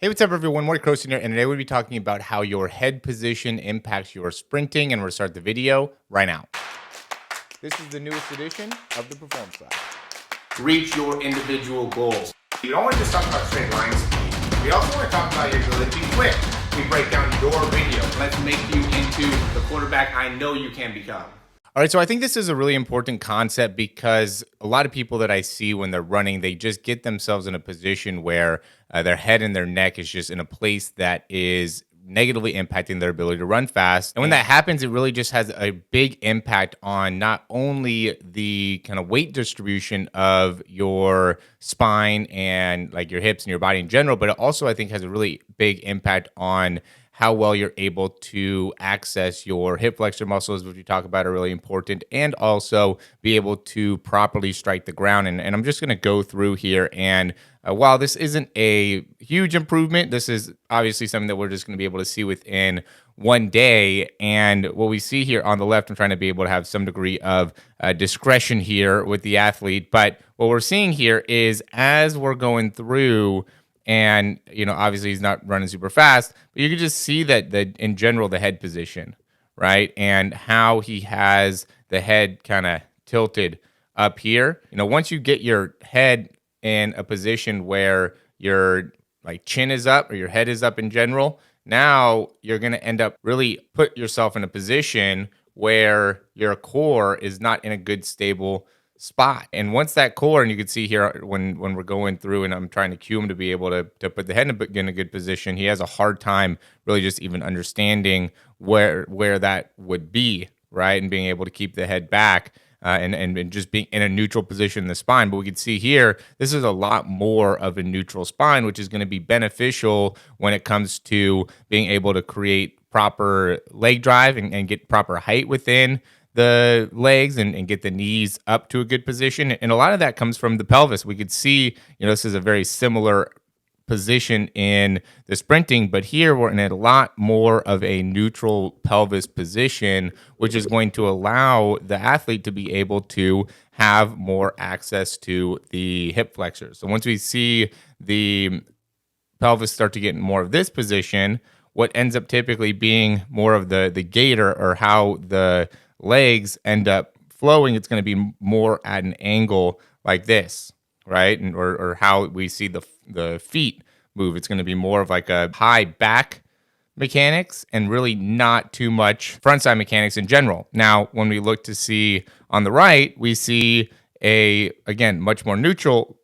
Hey, what's up, everyone? Morey Croson here, and today we'll be talking about how your head position impacts your sprinting, and we'll start the video right now. This is the newest edition of the Performance Lab. Reach your individual goals. You don't want to just talk about straight line speed. We also want to talk about your ability to be quick. We break down your video. Let's make you into the quarterback I know you can become. All right, so I think this is a really important concept because a lot of people that I see when they're running, they just get themselves in a position where their head and their neck is just in a place that is negatively impacting their ability to run fast. And when that happens, it really just has a big impact on not only the kind of weight distribution of your spine and like your hips and your body in general, but it also, I think, has a really big impact on how well you're able to access your hip flexor muscles, which we talk about are really important, and also be able to properly strike the ground. And I'm just going to go through here. And while this isn't a huge improvement, this is obviously something that we're just going to be able to see within one day. And what we see here on the left, I'm trying to be able to have some degree of discretion here with the athlete. But what we're seeing here is as we're going through, and, obviously he's not running super fast, but you can just see that in general, the head position, right? And how he has the head kind of tilted up here. Once you get your head in a position where your like chin is up or your head is up in general, now you're going to end up really put yourself in a position where your core is not in a good stable spot. And once that core, and you can see here when we're going through and I'm trying to cue him to be able to put the head in a good position, he has a hard time really just even understanding where that would be, right? And being able to keep the head back and just being in a neutral position in the spine. But we can see here, this is a lot more of a neutral spine, which is going to be beneficial when it comes to being able to create proper leg drive and get proper height within the legs and get the knees up to a good position. And a lot of that comes from the pelvis. We could see, this is a very similar position in the sprinting, but here we're in a lot more of a neutral pelvis position, which is going to allow the athlete to be able to have more access to the hip flexors. So once we see the pelvis start to get in more of this position, what ends up typically being more of the gait or how the legs end up flowing, it's going to be more at an angle like this, right? And or how we see the feet move. It's going to be more of like a high back mechanics and really not too much front side mechanics in general. Now, when we look to see on the right, we see again, much more neutral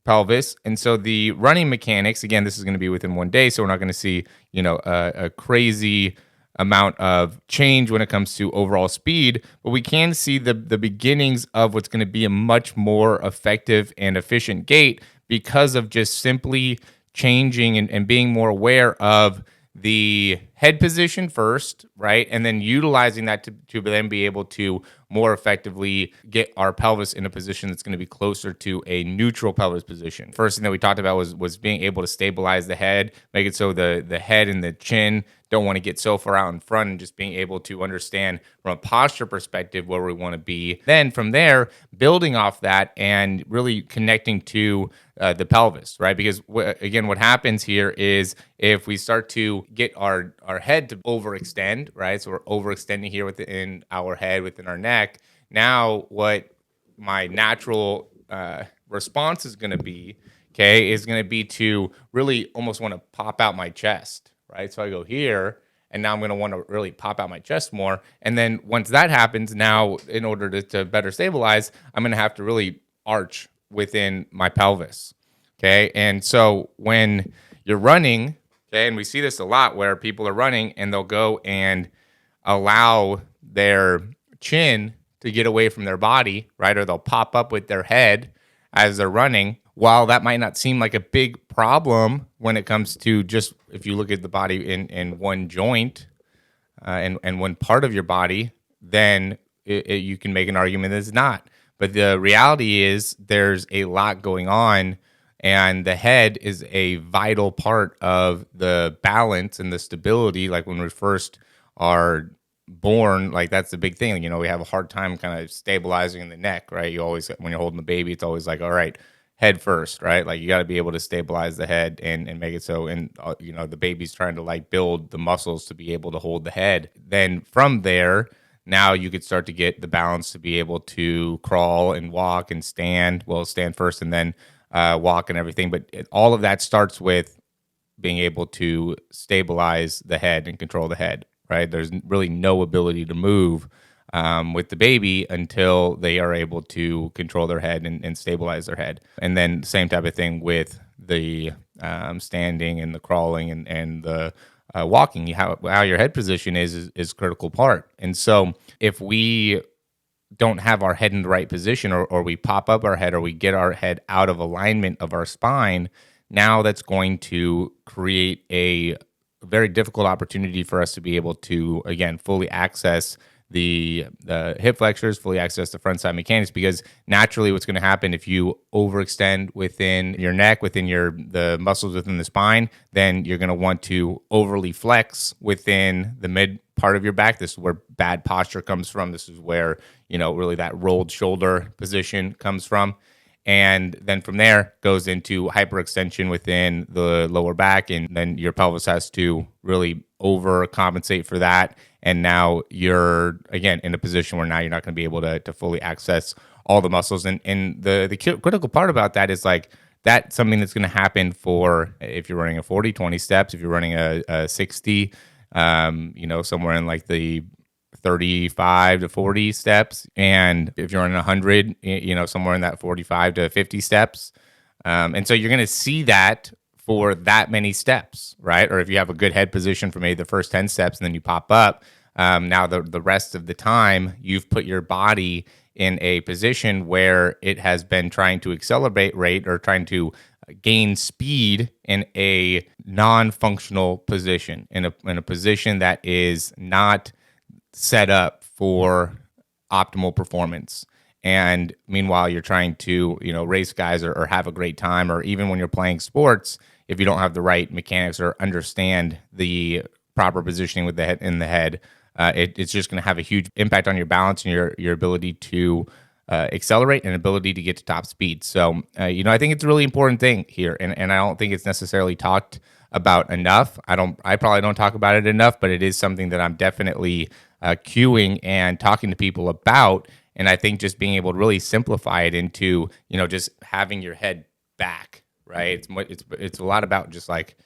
pelvis. And so the running mechanics, again, this is going to be within one day, so we're not going to see, a crazy amount of change when it comes to overall speed, but we can see the beginnings of what's going to be a much more effective and efficient gait because of just simply changing and being more aware of the head position first, right? And then utilizing that to then be able to more effectively get our pelvis in a position that's going to be closer to a neutral pelvis position. First thing that we talked about was being able to stabilize the head, make it so the head and the chin don't want to get so far out in front, and just being able to understand from a posture perspective where we want to be. Then from there, building off that and really connecting to the pelvis, right? Because again, what happens here is if we start to get our head to overextend, right? So we're overextending here within our head, within our neck. Now, what my natural response is going to be, okay, is going to be to really almost want to pop out my chest, right? So I go here, and now I'm going to want to really pop out my chest more. And then once that happens, now in order to better stabilize, I'm going to have to really arch within my pelvis, okay? And so when you're running, okay, and we see this a lot where people are running and they'll go and allow their chin to get away from their body, right? Or they'll pop up with their head as they're running. While that might not seem like a big problem when it comes to just if you look at the body in one joint and one part of your body, then you can make an argument that it's not. But the reality is there's a lot going on, and the head is a vital part of the balance and the stability. Like when we first are born, like that's the big thing. We have a hard time kind of stabilizing in the neck, right? You always, when you're holding the baby, it's always like, all right, head first, right? Like you got to be able to stabilize the head and make it so, and the baby's trying to like build the muscles to be able to hold the head. Then from there, now you could start to get the balance to be able to crawl and walk and stand. Well, stand first and then walk and everything. But all of that starts with being able to stabilize the head and control the head, right? There's really no ability to move with the baby until they are able to control their head and stabilize their head. And then same type of thing with the standing and the crawling and the walking. How your head position is critical part. And so if we don't have our head in the right position, or we pop up our head, or we get our head out of alignment of our spine, now that's going to create a very difficult opportunity for us to be able to, again, fully access the hip flexors, fully access the front side mechanics, because naturally what's going to happen if you overextend within your neck, within the muscles within the spine, then you're going to want to overly flex within the mid part of your back. This is where bad posture comes from. This is where, really that rolled shoulder position comes from. And then from there goes into hyperextension within the lower back. And then your pelvis has to really overcompensate for that. And now you're, again, in a position where now you're not going to be able to fully access all the muscles. And the critical part about that is like, that's something that's going to happen for if you're running a 40, 20 steps, if you're running a 60, somewhere in like the 35 to 40 steps. And if you're on 100, somewhere in that 45 to 50 steps. And so you're going to see that for that many steps, right? Or if you have a good head position for maybe the first 10 steps and then you pop up, now the rest of the time you've put your body in a position where it has been trying to accelerate rate or trying to gain speed in a non-functional position, in a position that is not set up for optimal performance. And meanwhile, you're trying to, race guys or have a great time, or even when you're playing sports, if you don't have the right mechanics or understand the proper positioning with the head in the head, it's just going to have a huge impact on your balance and your ability to accelerate and ability to get to top speed. So, I think it's a really important thing here, and I don't think it's necessarily talked about enough. I probably don't talk about it enough, but it is something that I'm definitely cueing and talking to people about. And I think just being able to really simplify it into, just having your head back, right? It's a lot about just like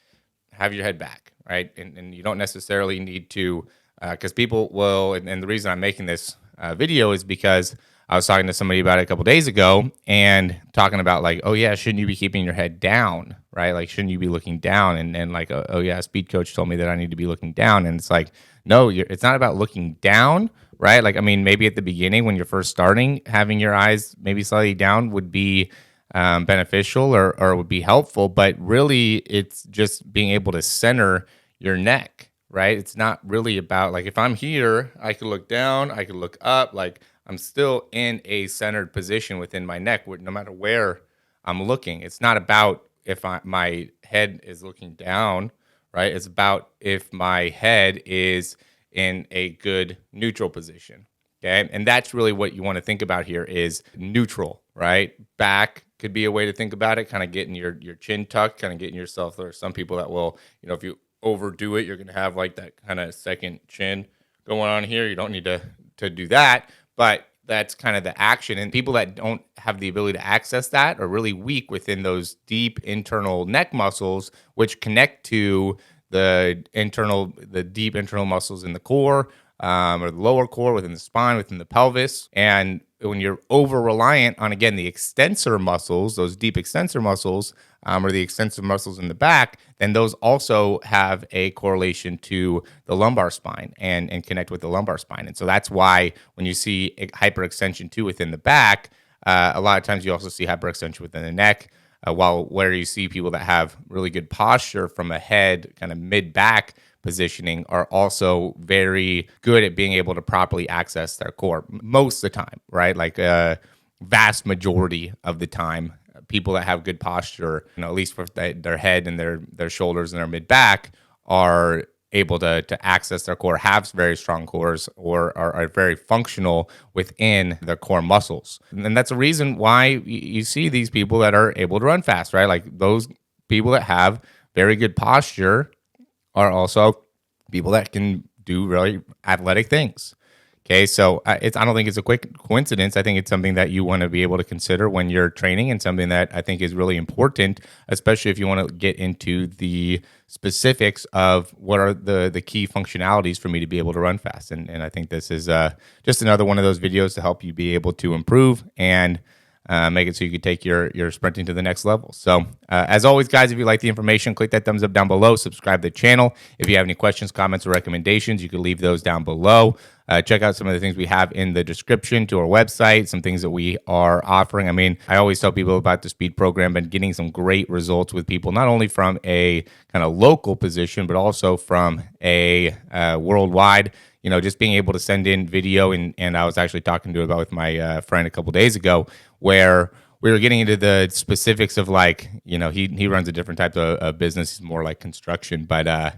have your head back, right? And you don't necessarily need to, because people will, and the reason I'm making this video is because I was talking to somebody about it a couple days ago and talking about like, oh yeah, shouldn't you be keeping your head down, right? Like, shouldn't you be looking down? And like, oh yeah, a speed coach told me that I need to be looking down. And it's like, no, it's not about looking down, right? Like, I mean, maybe at the beginning when you're first starting, having your eyes maybe slightly down would be beneficial or would be helpful. But really, it's just being able to center your neck, right? It's not really about like, if I'm here, I could look down, I could look up, like I'm still in a centered position within my neck, no matter where I'm looking. It's not about if my head is looking down, right? It's about if my head is in a good neutral position, okay? And that's really what you want to think about here is neutral, right? Back could be a way to think about it, kind of getting your chin tucked, kind of getting yourself, there are some people that will, if you overdo it, you're going to have like that kind of second chin going on here. You don't need to do that, but that's kind of the action. And people that don't have the ability to access that are really weak within those deep internal neck muscles, which connect to the deep internal muscles in the core, or the lower core, within the spine, within the pelvis. And when you're over reliant on, again, the extensor muscles, those deep extensor muscles, or the extensor muscles in the back, then those also have a correlation to the lumbar spine and connect with the lumbar spine. And so that's why when you see hyperextension too within the back, a lot of times you also see hyperextension within the neck. While where you see people that have really good posture from a head, kind of mid-back positioning, are also very good at being able to properly access their core most of the time, right? Like a vast majority of the time, people that have good posture, at least for their head and their shoulders and their mid-back, are able to access their core, have very strong cores, or are very functional within the core muscles. And that's a reason why you see these people that are able to run fast, right? Like those people that have very good posture are also people that can do really athletic things. Okay, so I don't think it's a quick coincidence. I think it's something that you want to be able to consider when you're training, and something that I think is really important, especially if you want to get into the specifics of what are the key functionalities for me to be able to run fast. And I think this is just another one of those videos to help you be able to improve and make it so you can take your sprinting to the next level. So as always, guys, if you like the information, click that thumbs up down below, subscribe to the channel. If you have any questions, comments, or recommendations, you can leave those down below. Check out some of the things we have in the description to our website, some things that we are offering. I mean, I always tell people about the speed program, and getting some great results with people, not only from a kind of local position, but also from a worldwide. You know, just being able to send in video, and I was actually talking to about with my friend a couple days ago, where we were getting into the specifics of, like, you know, he runs a different type of business. He's more like construction, but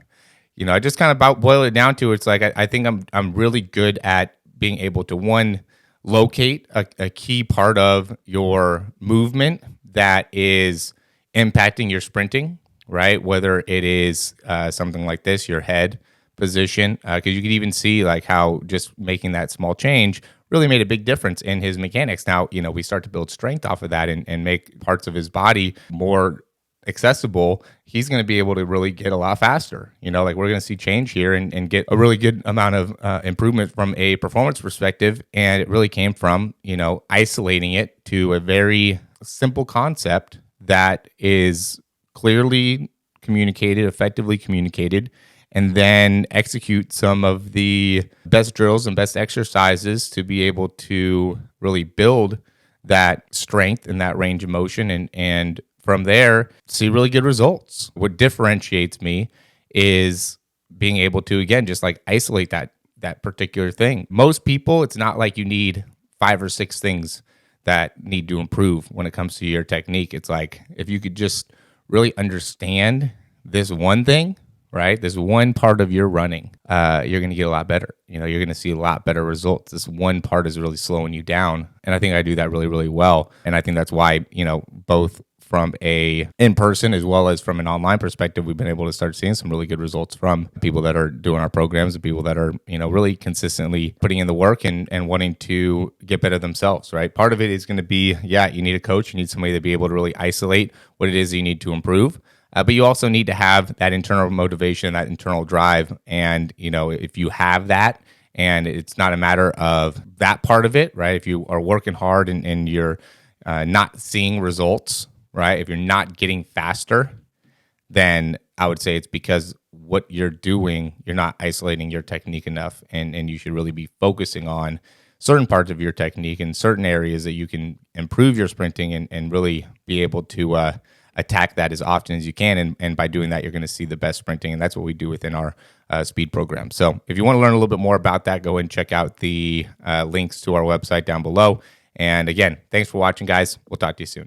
you know, I just kind of about boil it down to, it's like I think I'm really good at being able to, one, locate a key part of your movement that is impacting your sprinting, right? Whether it is something like this, your head position, because you could even see like how just making that small change really made a big difference in his mechanics. Now, you know, we start to build strength off of that and make parts of his body more accessible. He's going to be able to really get a lot faster. You know, like we're going to see change here and get a really good amount of improvement from a performance perspective. And it really came from, you know, isolating it to a very simple concept that is clearly communicated, effectively communicated, and then execute some of the best drills and best exercises to be able to really build that strength and that range of motion, and from there see really good results. What differentiates me is being able to, again, just like isolate that particular thing. Most people, it's not like you need 5 or 6 things that need to improve when it comes to your technique. It's like, if you could just really understand this one thing, right? This one part of your running, you're going to get a lot better. You know, you're going to see a lot better results. This one part is really slowing you down. And I think I do that really, really well. And I think that's why, you know, both from a in-person as well as from an online perspective, we've been able to start seeing some really good results from people that are doing our programs, and people that are, you know, really consistently putting in the work and wanting to get better themselves, right? Part of it is going to be, yeah, you need a coach. You need somebody to be able to really isolate what it is you need to improve. But you also need to have that internal motivation, that internal drive. And, you know, if you have that, and it's not a matter of that part of it, right? If you are working hard and you're not seeing results, right? If you're not getting faster, then I would say it's because what you're doing, you're not isolating your technique enough. And you should really be focusing on certain parts of your technique and certain areas that you can improve your sprinting and really be able to attack that as often as you can. And by doing that, you're going to see the best sprinting. And that's what we do within our speed program. So if you want to learn a little bit more about that, go and check out the links to our website down below. And again, thanks for watching, guys. We'll talk to you soon.